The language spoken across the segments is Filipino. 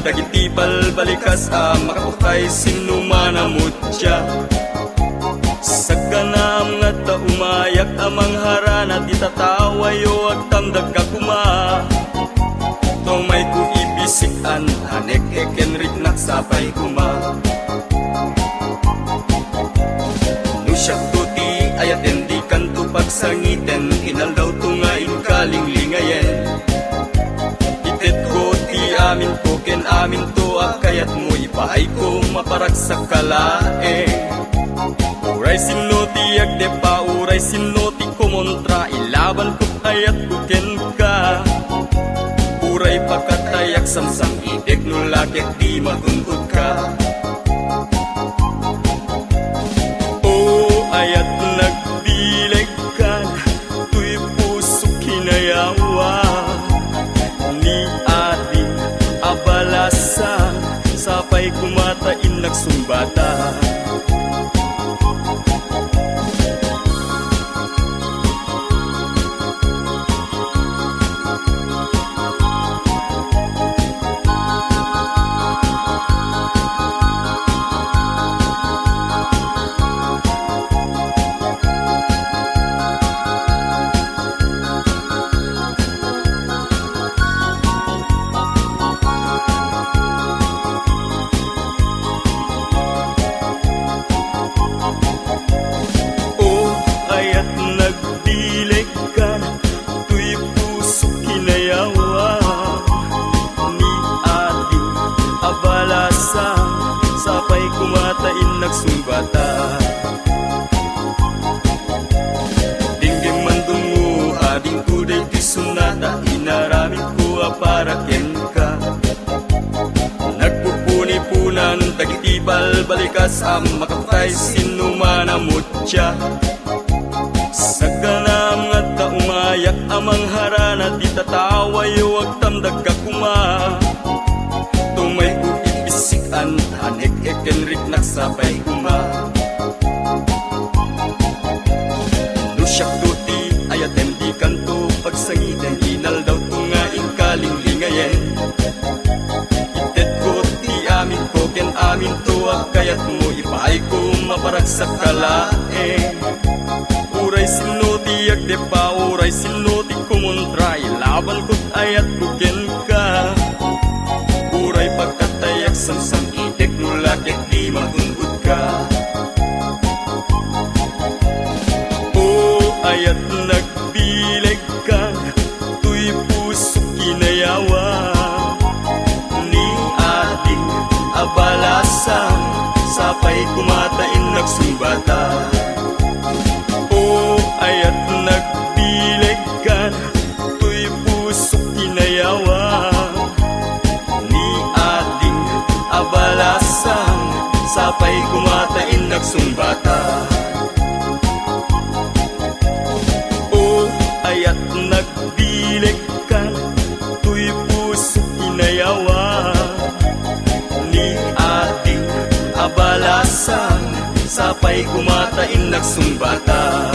dagiti balbalikas makaputay sinumanamot siya. Sagganam nga ta umayak amang harana ti tatawayo ag tamdag ka kuma. Tomay ko ibisikan hanek ekenrik naksapay kuma. Nusyak tuti ayat endi kanto pagsangiten inal daw tungain kalinglingayen. Itet ko ti amin ko ken amin to akayat mo ipaay ko maparagsak kalaeng. Uray sinoti agdepa, uray sinoti kumontra, ilaban ko ayat kuken ka. Uray pagkatayak samsam idek no laki di maguntod ka. O ayat nagbileg ka, tuy puso kinayawa. Ni ading abalasa, sapay kumatain nagsumbata. Sapay kumatain nagsumbata. Dinggim mandong mo ading kuday ti sunata, inaramid ko aparaken ka. Nagpupuni-punan dagiti balbalikas makaputay sinumanamot siya. Sagganam nga ta umayak amang harana ti tatawayo ag tamdag ka kuma. Tumay ko ibisikan hanek ekenrik naksapay kuma. Nusyak tuti ayat endi kanto pagsangiten inal daw tungain kalinglingayen. Itet ko ti amin ko ken amin to akayat mo ipaay ko maparagsak kalaeng. Uray sinoti agdepa, uray sinoti kumontra, ilaban ko't ayat kuken ka. Uray pagkatayak samsam idek no laki di magunggod ka. O ayat nagbileg ka, tuy puso kinayawa. Ni ating abalasan, sapay kumatain nagsumbata. O ayat nagbileg ka, tuy puso kinayawa. Ni ating abalasan, sapay kumatain nagsumbata. O ayat nagbileg ka, tuy puso kinayawa. Ni ating abalasan, sapay kumatain nagsumbata.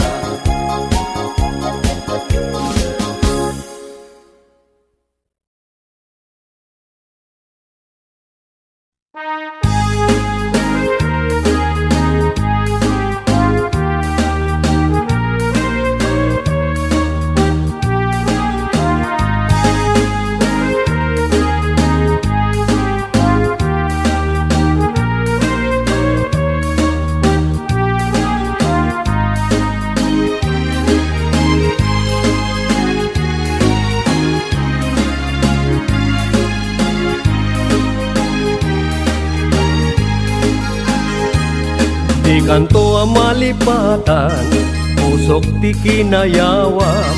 Di kanto malipatan, pusok ti kinayawam.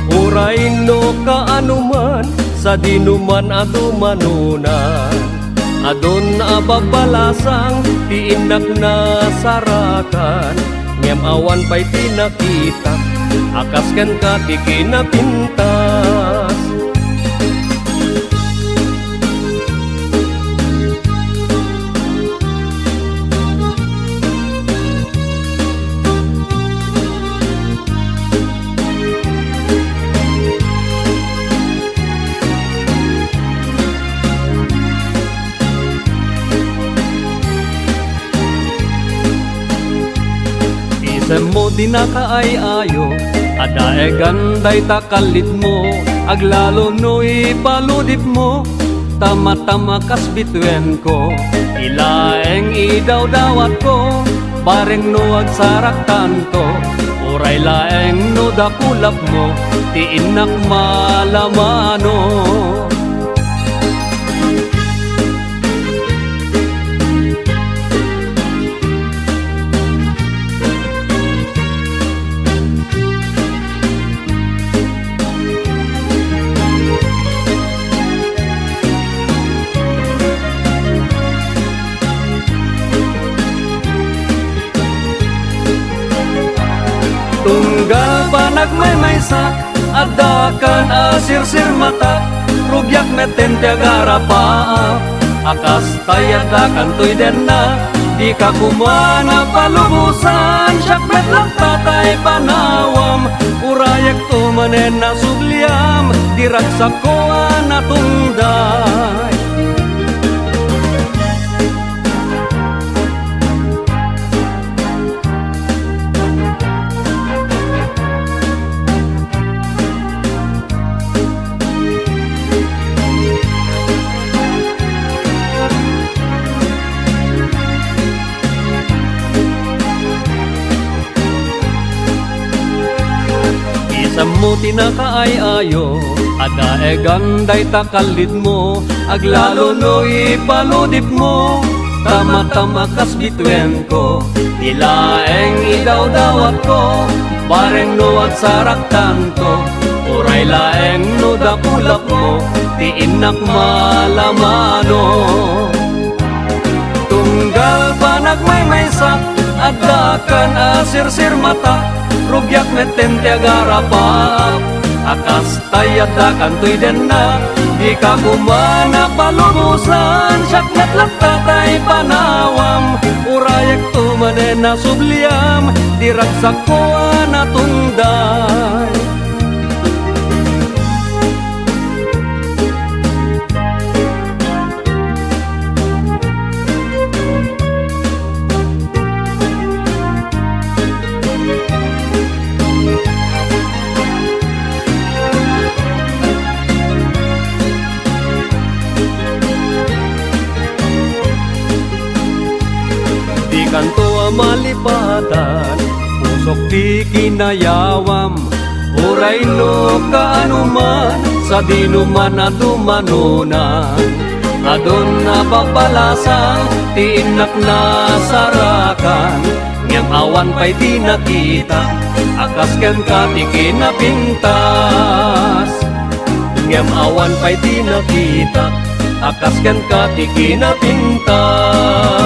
Uray no kaanuman, sa dinuman ato manunan. Adon ababalasang, ti inak na sarakan. Ngem awan pa'y tinakita, akaskan ka ti kinapintas. Isem mo di nakaay-ayo, adae ganday takalit mo, aglalo no ipaludip mo, tama-tama kas bituen ko, ilaeng idaw-dawat ko, bareng no agsarak tanto, uray laeng no dakulap mo, ti inak malamano. Tunggal pa nagmaymaysak, adakan asirsir mata, rugyak meten tiagara paap, akas tayadakan tuy den na, di ka kumana palubusan, syakmet lang tatay panawam, urayak tumanen na subliam, diragsak ko anatungday. Isam mo tinakaay-ayo, adae ganday takalit mo, aglalo no ipaludip mo, tama-tama kas bituen ko, ilaeng idaw-dawat ko, bareng no agsarak tanto, uray laeng no dakulap mo, ti inak malamano. Tunggal pa nagmaymaysak, adakan asirsir mata, rugyak meten tiagara paap, akas tayadakan tuy den na, di ka kumana palubusan, syakmet lang tatay panawam, urayak tumanen na subliam, diragsak ko anatungday. Kanto malipatan, pusok di kinayawam, uray no kaanuman, sa dinuman at umanunan, adon na pagbalasang, tiinak na sarakan, ngem awan pa'y di nakita, akas ken ka di kinapintas, ngem awan pa'y di nakita, akas ken ka di kinapintas.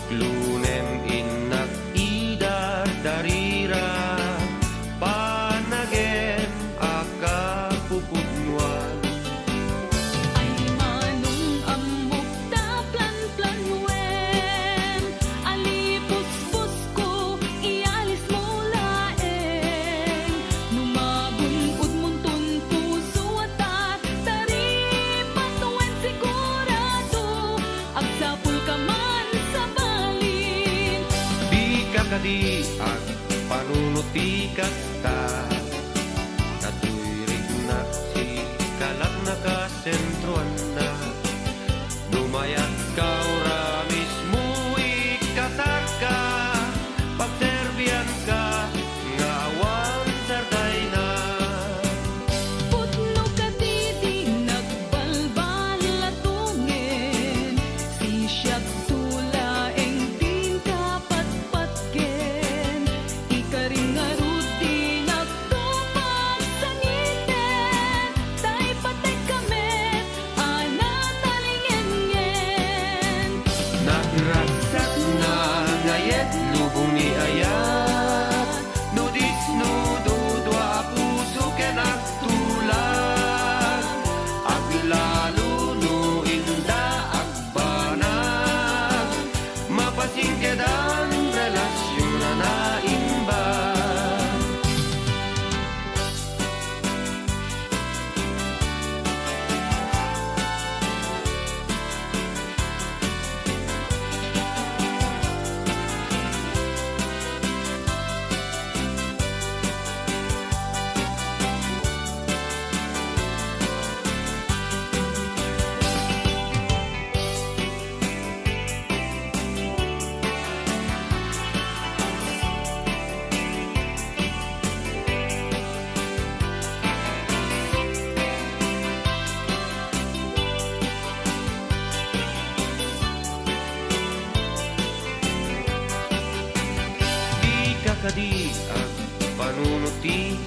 Lunen inak idar darira,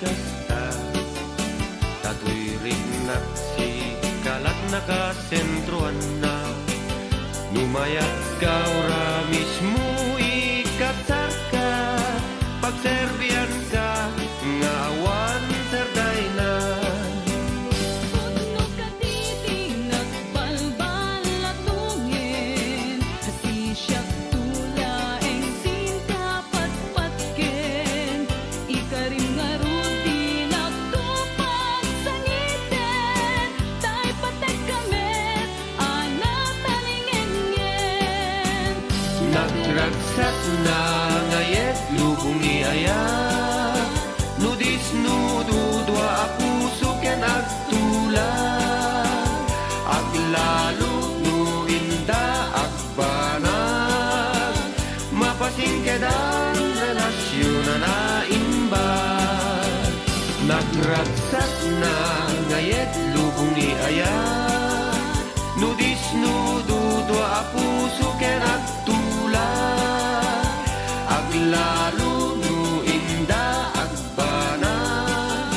kasta Tato'y ringnat si kalat nakasentruan na Numayat ka ora mismo ikatsar ka Pagserbian ka nga awan serday na Pudno ka titing nagbalbal at tungin Kasi siya tulaeng sinta patpatken Ikarim nga rudi nagtupag sa ngiten Tay patek kamet anak talingin Nagragsat na ngayet lubong ni aya Nudis nududwa puso ken agtula Aglalo no inda agbanag Mapasing kedan relasyon na naimbag Nagragsat na ngayet lubong ni aya Nudis nududwa puso ken agtula Aglalo no inda agbanag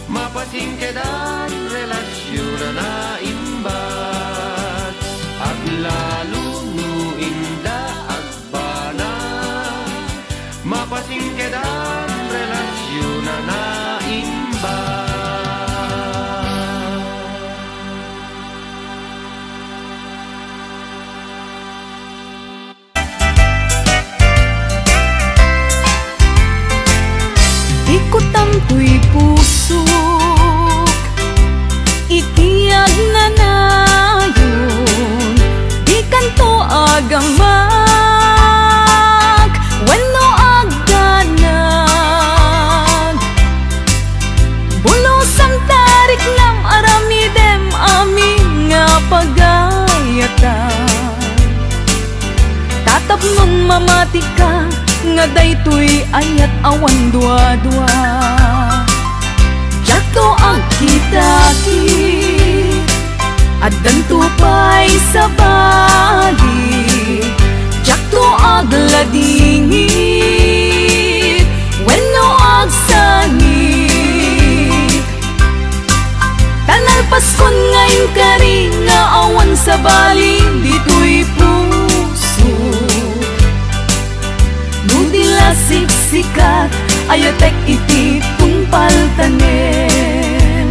Mapasing kedan relasyon na naimbag Aglalo no inda agbanag Mapasing kedan relasyon na naimbag Ikutang tuy puso Itiyag na nayon Di kanto agamag Wenno agdanag Bulusang tarik ng aramidem Aming nga pagayatan Tatapnon mamati ka nga daytoy ayat awan dua-dua Jato ang kitaki Addan tupay sa bali Jato agladingit Wenno agsangit Tanal paskon ngayon kari nga awan sa bali Dito'y puso Nudila siksikat ayatek iti tungpal tanen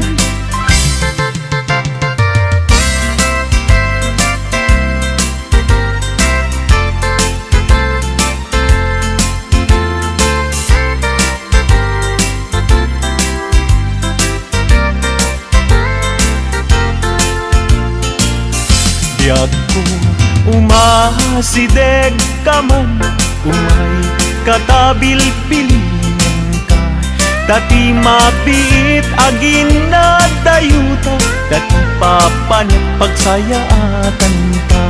Biyag ko umasideg ka man Umay katabil pilihan ka Dati mabiit agin na dayuta Dati papanit pagsayaatan ka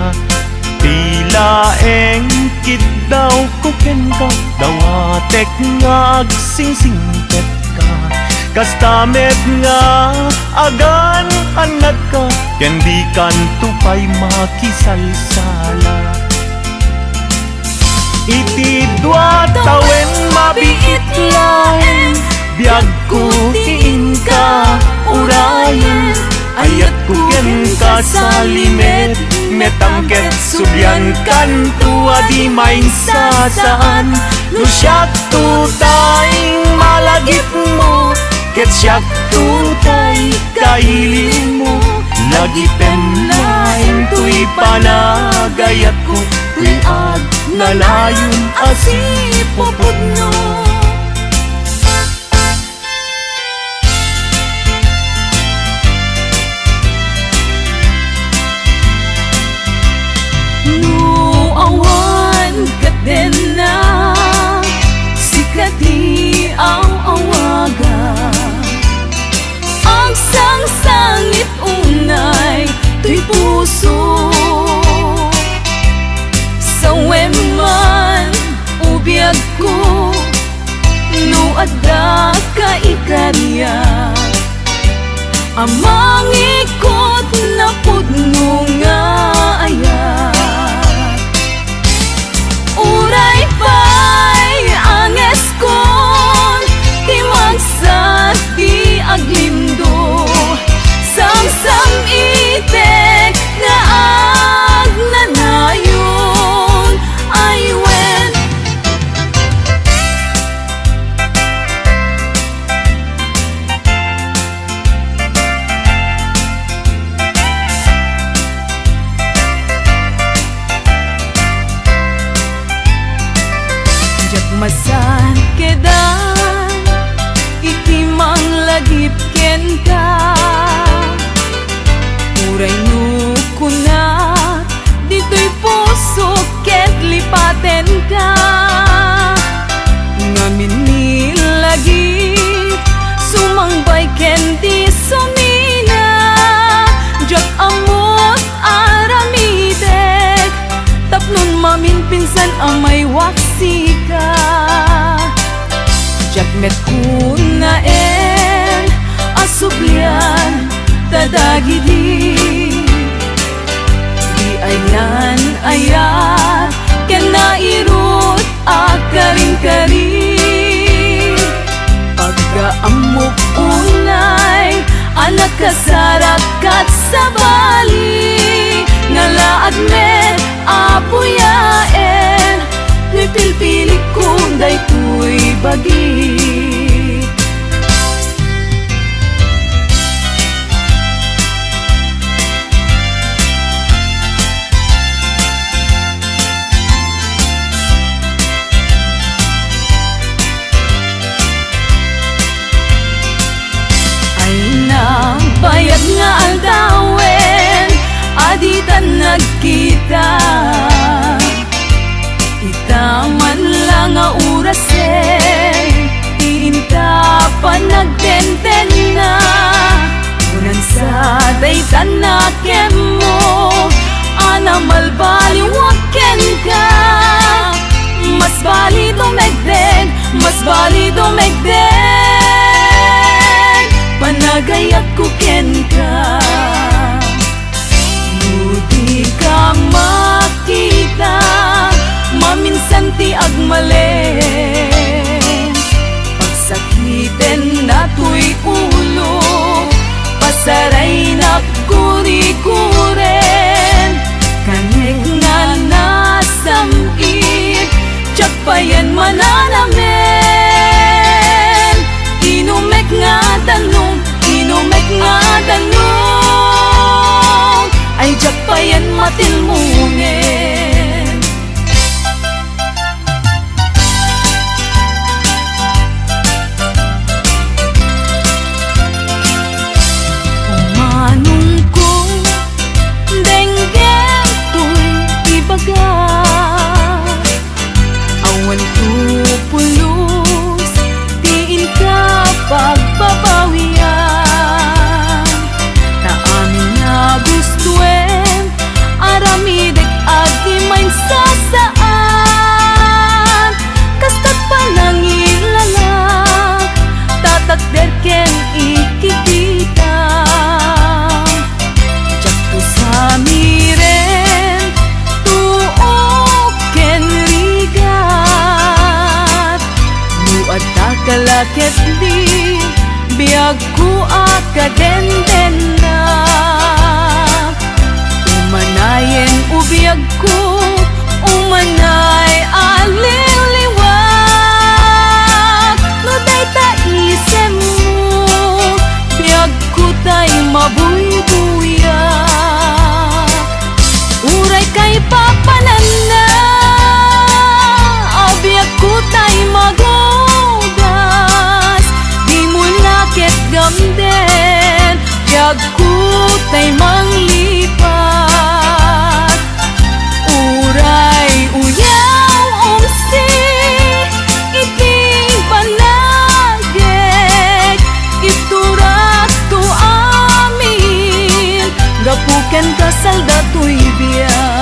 Tila engkit daw kuken ka Dawatek nga agsingsingket ka Kastamet nga agan anad ka Ken di kan tupay makisalsala Iti dua tawen mabiit lain Biyag ko tiin ka urayan Ayat ko ken ka sa limet Metangket subyan kan tua di main sasaan Lusyak tutaing malagip mo Ket syak tutay kailin mo Lagi penlain tuy panagayat ko Tuy ag nalayon asipupudno No awan kat din na Sikati ang awaga Ang sangsangit unay Tuy puso Saweman ubiyag ko No adda ka ikarya Amang ikot na pudno nga ayat Uray pa'y anges kon Timagsa met kunaen asublian tadagidi di aylan ayat ken nairut akaring-kari pagkaamok unay anak kasarakat sa bali ngalaag met apuyaen tuy pilpili kung daytoy bagi bayag nga aldawen aditan nagkita itaman lang nga orasen iinta pa nagtenten na unan sa daytan na kemo ana malbali waken ka mas bali dumegdeg mas bali dumegdeg panagayat ko ken ka Nudi ka makita maminsan ti agmalen pagsakiten na tuy ulo pasaray na kuri-kuren kanek nga nasamit tsak payan mananamen inumek nga tanong inumek nga tanong ay jak pa yan matilmungen umanong ko denggem to'y ibaga awan tupulos tiin ka pagbabawian na amin na gustuen aramidek agi may sasaan kastat pa nang ilalak tatakder ken ikikita jak to sa miren tuok ken rigat muad takalaket di biag ku akadenden na umanayen ubiag ku umanay aliw-liwag no day taisem mo biag ku tay mabuy-buyak uray kay papanan na abiag ku tay magogas di mo lakit gamden biag ku tay manglipat uray uyaw umsi iting panagek iturak tu amin gapuken kasal datoy biag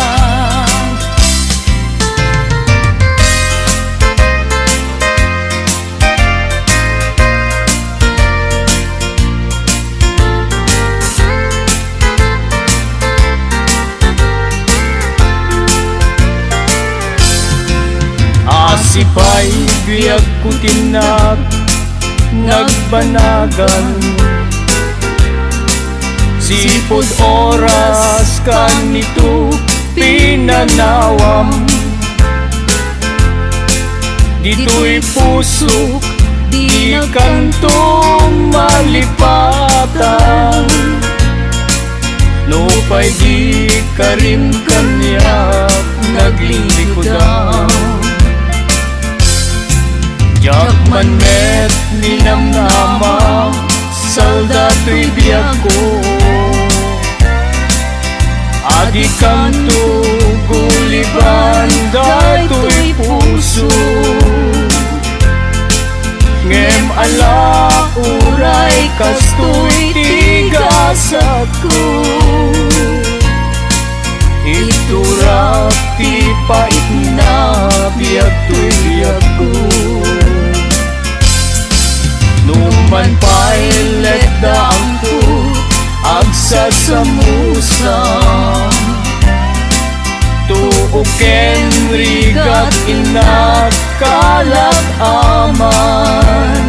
Asipay biag kutinag nagbanagan sipod oras kanito pinanawam dito'y pusok di kantong malipatan no pa'y di karim kanyak naglilikodan jak man met ninamnama saldato'y biag ko adi kanto guliban dato'y puso ngem ala uray kasto'y tigasat ko iturak ti pait na biag to'y biag ko rigat inakalag aman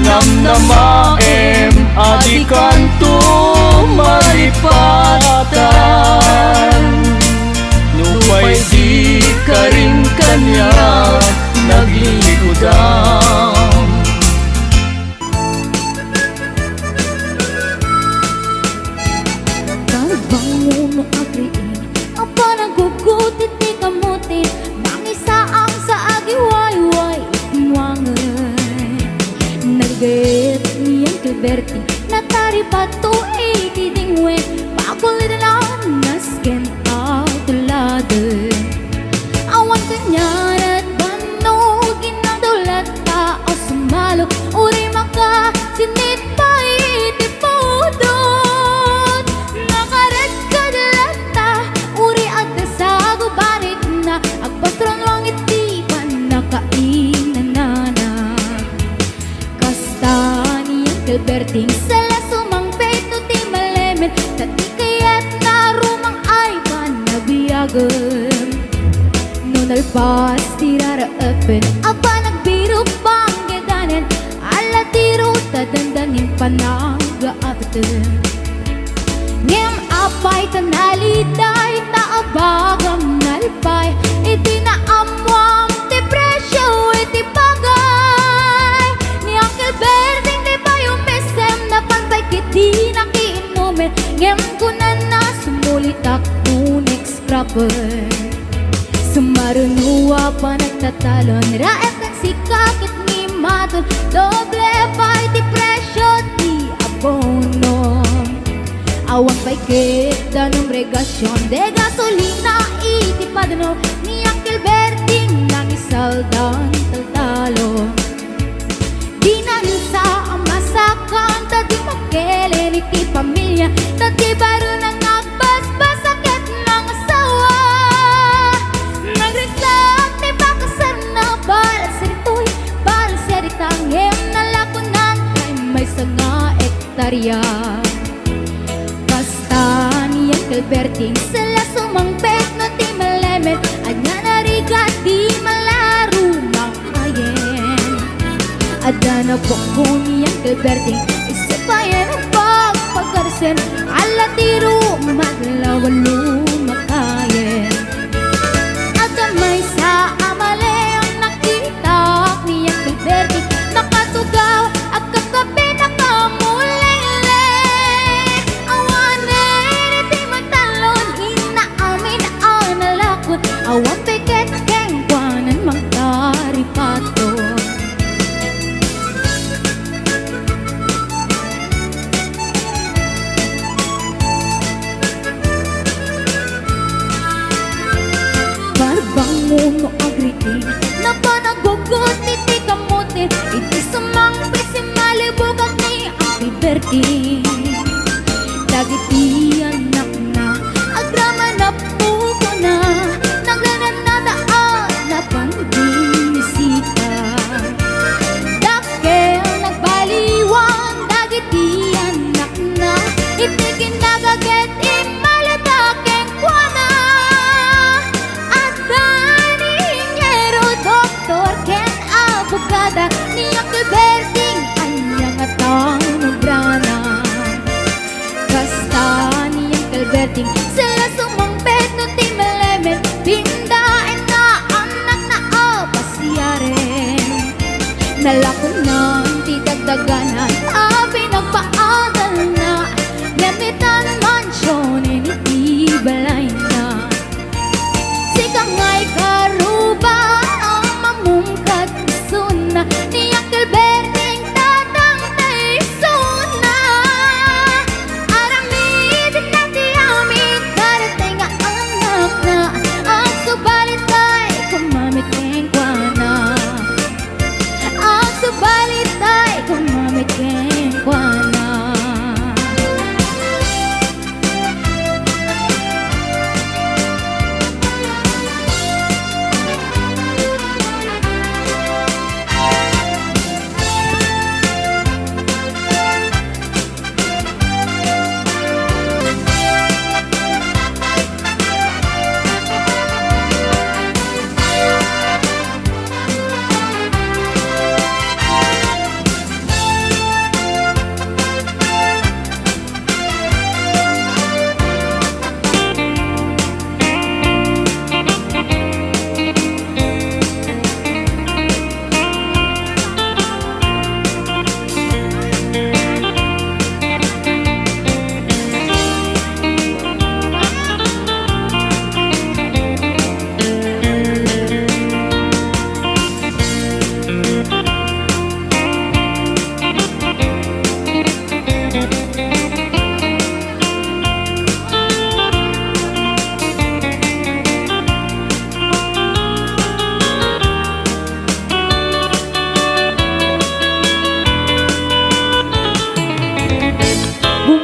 Namnamaem adikan tu malipatan Nupay di ka rin kanya naglilikudan Bangun agriin Apa nagugutit di kamutin Mangisaang sa agiwayway Itinwangan Nagayat niyang Gilberti Natari pato itidingwe Pakulidalan nasken tulad Awan kanyan at banog Ginagdulat tao sumalo Uri maka sinit pa itipudot Nakarat kadalata Uri at sa gubarit na Agpatron wangit di pa nakainanana Kasta niyang Gilberting Sala sumang peto ti malemen Tati kaya't narumang ay panabiyagan Nalpas tiraraapen Aba nagbiro pang gedanen Ala tiro tadandanin panagaapten Ngem apay tanaliday Taabagam nalpay Iti naamwam depresyo iti bagay Ni Uncle Berting di ba yung mesem Na panbay kiti nakiinumen Ngem kunan na sumulitak next scrapper Sumarunuwa pa nagtatalon Raet at sikakit ni Matol Doble pa'y depresyo di abono Awang pa'y kita ng regasyon De gasolina iti padano Ni Uncle Berting nang isaldan taltalo Di na sa amasakan Tadi makelen iti pamilya Tadi baro nang nagbasbas Sakit ng asawa Nagresak ni bakasar na balas rito'y Balas eritang hem na lakunan Ay may sanga ektarya Basta niyang Gilberting Sala sumangpet no ti malemen Anya narigat di malaro makayen Ada na poko niyang Gilberting Isipayan ang pagpagkarsen Ala tiro maglawalo makayen May sa amali ang nakita niyang Gilberting Nakatugaw at katabi nakamulele Awanin iti magtalon Inaamin ang nalakot Awang piket kengkwanan magkaripaton Bangun mo agriin Na panagugot iti kamutin Iti sumang pisimalibugag ni Uncle Berting Dagiti anak na Agrama na puko na Naglanan na daan Na pandinisita Dakel nagbaliwan Dagiti anak na Iti kinagaget Imalataking kwana Abogada ni Uncle Berting Anyang atang nabrana Kasta ni Uncle Berting Sila sumangpet no ti malemen Pindain na anak na apasyaren Nalakunan ti dagdaganan Pinagpaadal na Gamitan mansyon Iti balay na Sikangay karuba Ni Uncle Berting tatang taisuna Aramid na ti amin Darating ang anak na Ang subalit ay kumamit keng kwana Ang subalit ay kumamit keng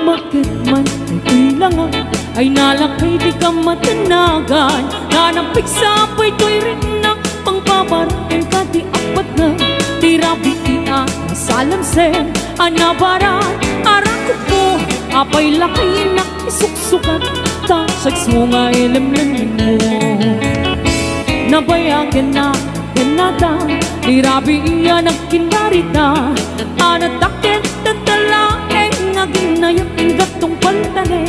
Bumakit man ay kailangan, ay nalakay di ka matanagan. Nanampig sa apoy to'y rin na pangpabarating ka di apat na. Tirabi iyan na salamsen, anabaran, arakot mo. Apay lakay na isuksukat, tasags mo nga ilimlim mo. Nabayagan na ganada, tirabi iyan ang kinarita. Anatakit tatalaeng nga ginayang gatong paltanin.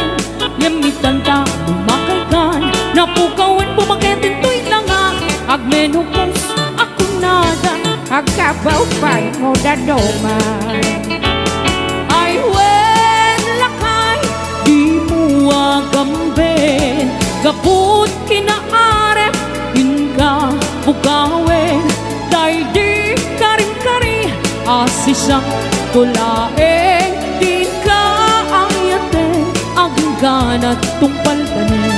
Yamitan ta lumakay kan, napukawan bumaketin to'y langa. Agmenukos ako nada, Agkabaw pa'y mo dadoman. ay wen lakay, di mo agambin. Gaput kinaarep, inka bukawen. Day di karing-kari, asisang tulaeng. Di ka ayate, aging ganat tungpal tanin.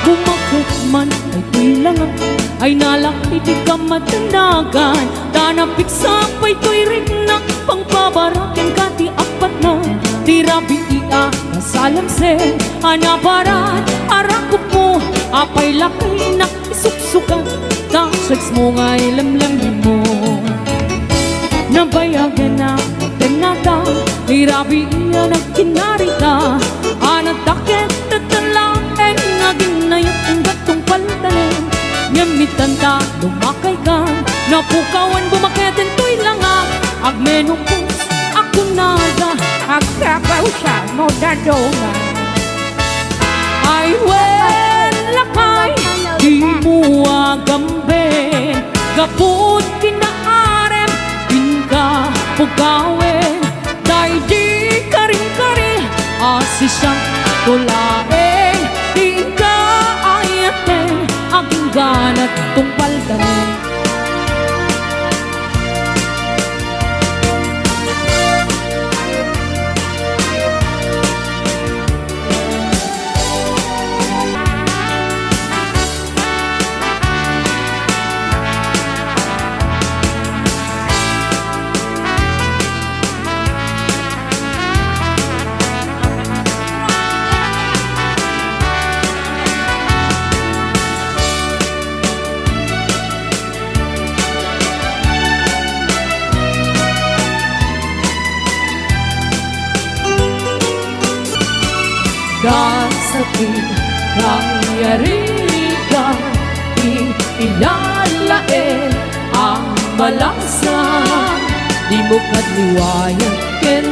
Bumakot man ay kailangan, ay nalaki di ka matanagan. Tanapik sa apoy to'y rin na pangpabarakin ka di apat na. Tirabi iya na salamsen, anabaran, arakop mo. Apay lakay na isuksukan, tasags mo nga ilamlam mo. Nabayagan na tenata, tirabi iya na kinarita. Anatakit tatalaeng nga ginayat ang gatong paltanin. Nyamitan ta lumakay ka, napukawan bumaketin to'y langa. Agmenukos ako nada, Agkabaw siya mo dadoman. ay wen lakay, di mo agambin. Gaput kinaarem, inka pugawen. Day di karing-kari, asisang tulaeng. Di ka ayate, aging ganat tungpal tanin. Dasakit kayarigan, ilalae ang malasan. Di mo kadliwayan, ken